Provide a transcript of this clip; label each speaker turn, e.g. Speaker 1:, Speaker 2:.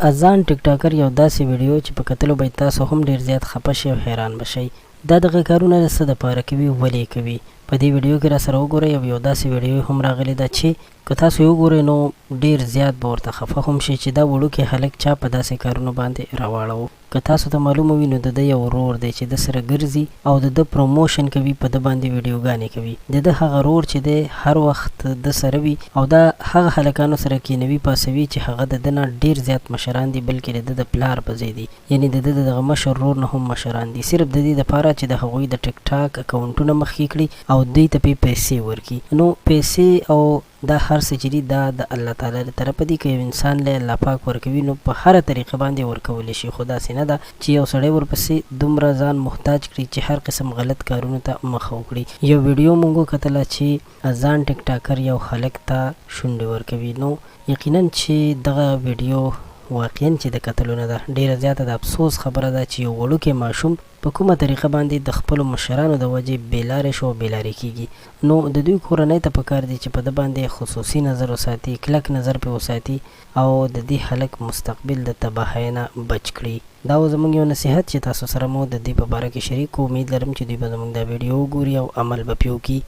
Speaker 1: اذان ټیک ټاکر یو داسې ویډیو چې په کتلو به تاسو هم ډیر زیات خپه شئ او حیران بشئ. دا دغه کارونه څه دپاره کوي، ولې کوي؟ په دې ویډیو کې را سره وګورئ. یو داسې ویډیو هم راغلی ده چې که تاسو یې وګورئ نو ډیر زیات به ورته خفه هم شئ چې دا وړوکی هلک چا په داسې کارونو باندې راواړو. که تاسو ته معلومه وي نو د ده یو ورور دی چې د سره ګرځي او د ده پروموشن کوي، په ده باندې ویډیوګانې کوي. د ده هغه ورور چې دی هر وخت د سره وي او دا هغه هلکانو سره کینوي پاسوي چې هغه د ده نه ډیر زیات مشران دي، بلکې د ده د پلار په ځای دي، یعنې د ده د دغه مشر ورور نه هم مشران دي، صرف د دې دپاره چې د هغوی د ټیک ټاک اکاونټونه مخکې کړي او دوی ته پې پیسې ورکړي. نو پیسې او دا هر څه چې دي دا د الله تعالی له طرفه دي. که یو انسان له الله پاک ورکوي نو په هره طریقه باندې ورکولی شي، خو داسې نه ده چې یو سړی ورپسې دومره ځان محتاج کړي چې هر قسم غلط کارونو ته مخه وکړي. یو ویډیو مونږ وکتله چې ځان ټیک ټاکر یو هلک ته شونډې ورکوي. نو یقینا چې دغه ویډیو واقعا چې د کتلو نه ده، ډیره زیاته د افسوس خبره ده چې یو وړوکی ماشوم په کومه طریقه باندې د خپلو مشرانو د وجې بېلارې شو او بېلارې کېږي. نو د دوی کورنۍ ته پکار دی چې په ده باندې خصوصي نظر وساتي، کلک نظر پرې وساتي او د دې هلک مستقبل د تباهۍ نه بچ کړي. دا و زموږ یو نصیحت چې تاسو سره مو د دې په باره کې شریک. امید لرم چې دوی به زموږ دا ویډیو وګوري او عمل به پرې وکړي.